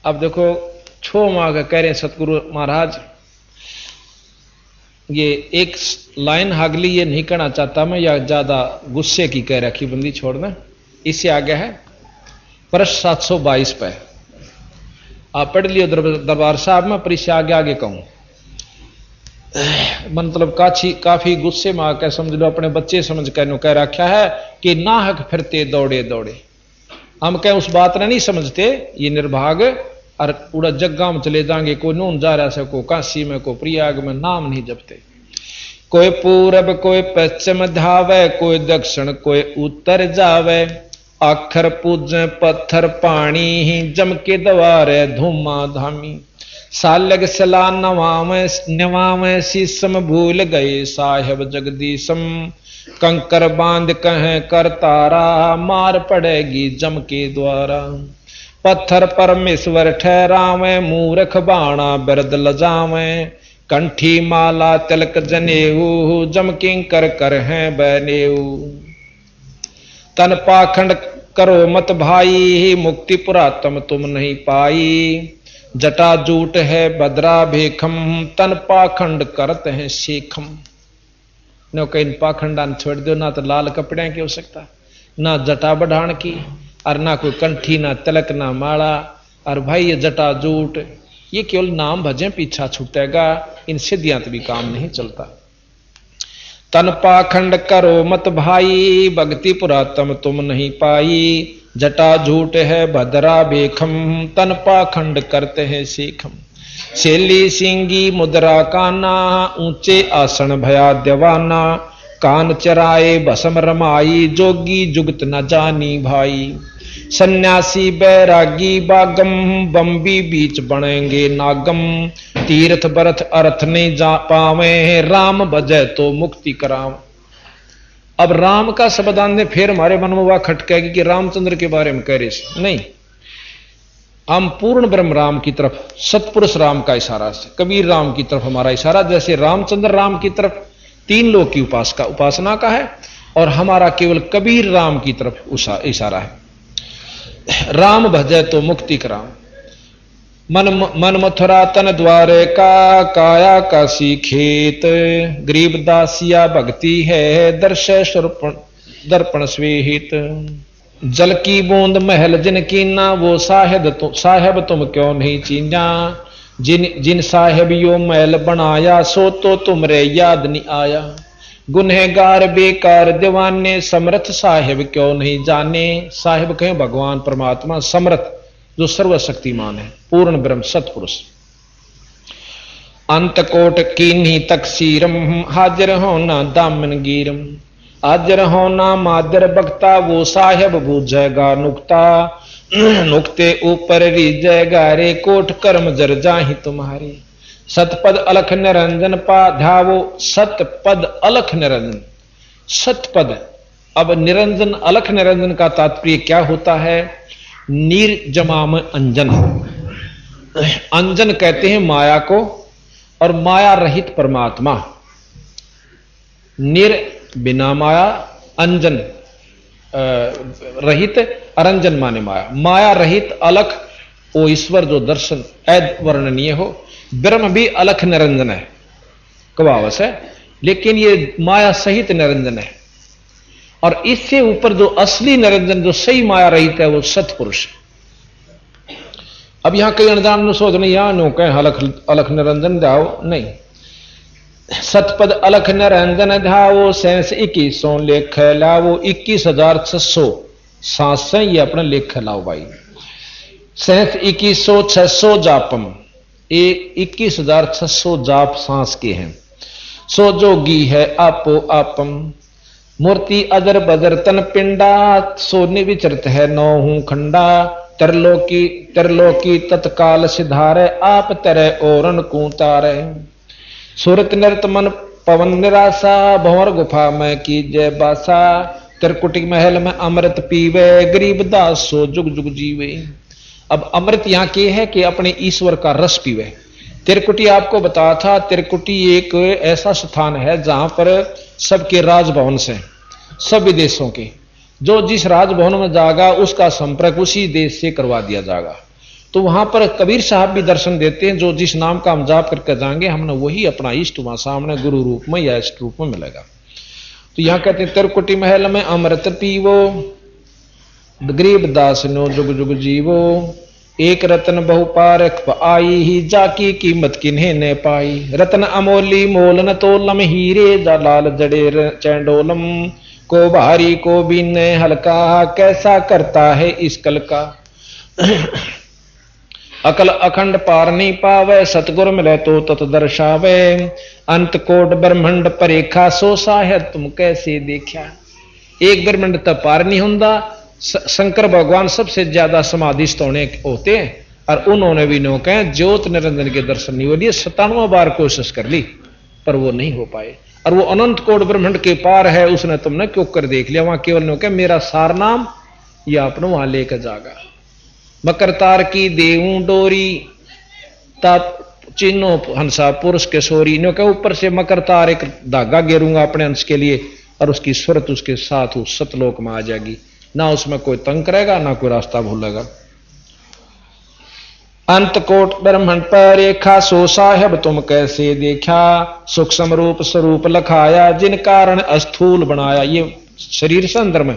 अब देखो छो माँ का कह रहे हैं सतगुरु महाराज, ये एक लाइन हागली ये नहीं कहना चाहता मैं, या ज्यादा गुस्से की कह रखी बंदी छोड़ना। इससे आगे है पृष्ठ 722 पे आप पढ़ लियो दरबार साहब में, पर इससे आगे आगे कहूं मतलब काफी गुस्से में आकर समझ लो, अपने बच्चे समझ कर कह रखा है कि ना हक फिरते दौड़े दौड़े। हम कह उस बात ने नहीं समझते, ये निर्भाग और पूरा जग्गा में चले जाएंगे, कोई नून जा रहा है, को काशी में, को प्रयाग में, नाम नहीं जपते। कोई पूरब कोई पश्चिम धावे, कोई दक्षिण कोई उत्तर जावे, आखर पूजे पत्थर पानी ही जम के दवारे धूमा धामी। सालग सला नवावे शीसम भूल गए साहेब जगदीशम, कंकर बांध कहें कर तारा मार पड़ेगी जम के द्वारा। पत्थर परमेश्वर ठहरावे मूर्ख बाणा बिरद लजावे, कंठी माला तिलक जनेऊ जम किंकर कर हैं बनेऊ। तन पाखंड करो मत भाई मुक्ति पुरातम तुम नहीं पाई, जटा जूट है बदरा भेखम तन पाखंड करते हैं शेखम। न कहीं पाखंडान छोड़ दो, ना तो लाल कपड़े की हो सकता, ना जटा बढ़ान की, और ना कोई कंठी ना तिलक ना माला। और भाई ये जटा जूट ये केवल नाम भजे पीछा छूटेगा, इन सिद्धियां भी काम नहीं चलता। तन पाखंड करो मत भाई भक्ति पुरातम तुम नहीं पाई, जटा झूठ है भद्रा बेखम तन पाखंड करते हैं सीखम। शैली सिंगी मुद्रा काना ऊंचे आसन भया दीवाना, कान चराए भसम रमाई जोगी जुगत न जानी भाई। सन्यासी बैरागी बागम बम्बी बीच बनेंगे नागम, तीर्थ बरथ अर्थ नहीं जा पावे राम बजय तो मुक्ति कराम। अब राम का शब्द आने फिर हमारे मन में वह खटकेगी कि रामचंद्र के बारे में कह रहे नहीं, हम पूर्ण ब्रह्म राम की तरफ, सतपुरुष राम का इशारा से, कबीर राम की तरफ हमारा इशारा। जैसे रामचंद्र राम की तरफ तीन लोक की उपासना का है, और हमारा केवल कबीर राम की तरफ इशारा है। राम भजे तो मुक्ति कराम। मन मथुरा तन द्वारे का काया काशी खेत, गरीब दासिया भक्ति है दर्शय दर्पण स्वेहित। जल की बूंद महल जिन कीना वो साहेब तुम क्यों नहीं चीना, जिन साहेब यो महल बनाया सो तो तुमरे याद नहीं आया। गुनहगार बेकार दीवाने समर्थ साहेब क्यों नहीं जाने। साहेब कहें भगवान परमात्मा, समर्थ जो सर्वशक्तिमान है, पूर्ण ब्रह्म सतपुरुष। अंत कोट कीन्ही तकसीरम हाजिर होना दामन गिरम, हाजिर होना मादर बख्ता वो साहेब बूझेगा नुक्ता। नुक्ते ऊपर रीजेगा रे कोट कर्म जर जाहि तुम्हारे। सतपद अलख निरंजन पा ध्यावो, सतपद अलख निरंजन, सतपद। अब निरंजन अलख निरंजन का तात्पर्य क्या होता है? निर्जमाम अंजन, अंजन कहते हैं माया को, और माया रहित परमात्मा। निर बिना माया, अंजन रहित, अरंजन माने माया। माया रहित अलख वो ईश्वर जो दर्शन अवर्णनीय हो। ब्रह्म भी अलख निरंजन है, कवावस है, लेकिन ये माया सहित निरंजन है। और इससे ऊपर जो असली निरंजन, जो सही माया रहित है, वो सतपुरुष। अब यहां कई अनजान सोच नहीं, यहां नो कहें अलख निरंजन जाओ, नहीं। सतपद अलख निरंजन ध्यावो, सेंस 2100 लेख लाओ। 21,600 सांस से ये अपना लेख लाओ भाई। सेंस 2100 जापम, 21,600 जाप सांस के हैं। सो जोगी है आपो आपम, मूर्ति अदर बदर तन पिंडा, सोने विचरत है नौहू खंडा। तरलोकी तत्काल सिधारे, आप तरह ओरन कूतारे। सूरत नृत मन पवन निराशा, भंवर गुफा में की जय बासा। त्रिकुटी महल में अमृत पीवे, गरीब दास सो जुग जुग जीवे। अब अमृत यहां के है कि अपने ईश्वर का रस पीवे। त्रिकुटी आपको बताया था, त्रिकुटी एक ऐसा स्थान है जहां पर सबके राजभवन से, सभी देशों के, जो जिस राजभवन में जाएगा उसका संपर्क उसी देश से करवा दिया जाएगा। तो वहां पर कबीर साहब भी दर्शन देते हैं, जो जिस नाम का हम जाप करके जाएंगे हमने वही अपना इष्ट वहां सामने गुरु रूप में या इष्ट रूप में मिलेगा। तो यहां कहते हैं तिरकुटी महल में अमृत पीवो, गरीबदास नो जुग जुग जीवो, एक रतन बहु पारख आई ही, जाकी कीमत किन्हें न पाई। रतन अमोली मोल न तोलम, हीरे जा लाल जड़े चैंडोलम, को भारी को बीन हल्का, कैसा करता है इस कल का। अकल अखंड पार नहीं पावे, सतगुर मिले तो तत दर्शावे, अंत कोट ब्रह्मंड परेखा, सो साहेब तुम कैसे देखा। एक ब्रह्मंड तक पार नहीं होता। शंकर भगवान सबसे ज्यादा समाधिस्थ होते हैं और उन्होंने भी नो कहे ज्योत निरंजन के दर्शन नहीं हो लिए, 97 बार कोशिश कर ली पर वो नहीं हो पाए। और वो अनंत कोट ब्रह्मंड के पार है, उसने तुमने क्यों कर देख लिया। वहां केवल नो कहे मेरा सार नाम या अपने वहां लेकर जागा। मकर तार की देऊं डोरी, ताप चिन्हो हंसा पुरुष के सोरी, नो कहे ऊपर से मकर तार एक धागा गेरूंगा अपने अंश के लिए और उसकी सूरत उसके साथ उस सतलोक में आ जाएगी, ना उसमें कोई तंग करेगा ना कोई रास्ता भूलेगा। अंत कोट ब्रह्मंड पर रेखा, सो साहेब तुम कैसे देखा, सूक्ष्म रूप स्वरूप लखाया, जिन कारण अस्थूल बनाया। ये शरीर से अंदर में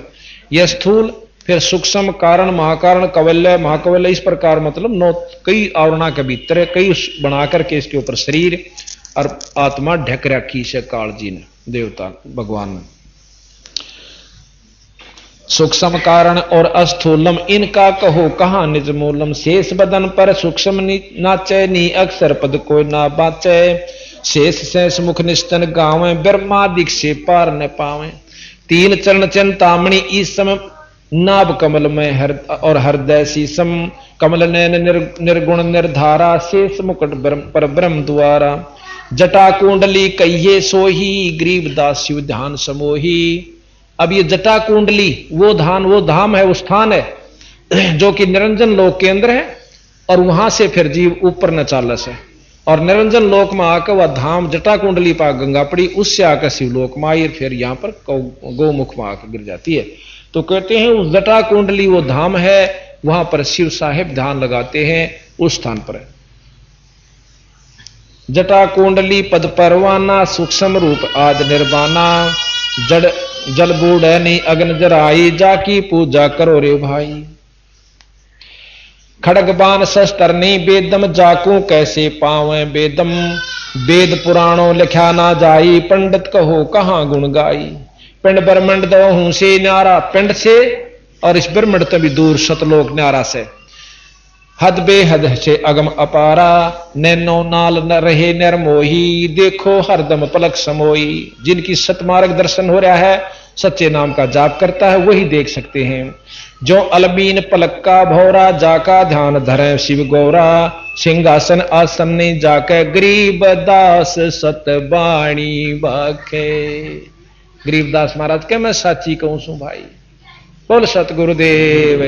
यह स्थूल, फिर सूक्ष्म कारण महाकारण कवल्य महाकवल्य, इस प्रकार मतलब 9 कई आवरणा के भीतर कई बना करके इसके ऊपर शरीर और आत्मा ढक रखी से काल जी ने, देवता भगवान ने। सूक्ष्म कारण और अस्थूलम इनका कहो कहां निज मूलम, शेष बदन पर सूक्ष्म नाचे, नी अक्षर पद कोई ना बाचे, शेष शेष मुख निस्तन गावे, ब्रह्मादिक से पार न पावे। 3 चरण चिंतामणि इस समय, नाभ कमल में और हृदय शीशम, कमल नैन निर्गुण निर्धारा, शेष मुकुट पर ब्रह्म द्वारा, जटा कुंडली कहिए सोही, ग्रीवदास शिव ध्यान समोही। अब ये जटा कुंडली वो धाम है, वो स्थान है जो कि निरंजन लोक के अंदर है और वहां से फिर जीव ऊपर न चालस है और निरंजन लोक में आकर वह धाम जटा कुंडली पा गंगा पड़ी, उससे आकर शिवलोक में आई, फिर यहां पर गौमुख में आकर गिर जाती है। तो कहते हैं उस जटा कुंडली वो धाम है, वहां पर शिव साहेब ध्यान लगाते हैं उस स्थान पर। जटा कुंडली पद परवाना, सूक्ष्म रूप आद निर्वाणा, जड़ जल बूढ़ नहीं अग्न जराई, जाकी पूजा करो रे भाई। खड़ग बाण शस्त्र नहीं वेदम, जाकू कैसे पावे वेदम, वेद पुराणों लिखा ना जाई, पंडित कहो कहां गुण गाई। पिंड ब्रह्मंड दो हूं से न्यारा, पिंड से और इस ब्रह्मंड से भी दूर सतलोक न्यारा से, हद बेहद से अगम अपारा, नैनो नाल न रहे निर्मोही, देखो हरदम पलक समोई। जिनकी सतमार्ग दर्शन हो रहा है, सच्चे नाम का जाप करता है, वही देख सकते हैं। जो अलबीन पलक का भौरा, जाका ध्यान धरे शिव गौरा, सिंहासन आसन ने जाके, गरीबदास सतबाणी बाखे। गरीबदास महाराज के मैं साची कहूं सू भाई, बोल सतगुरुदेव।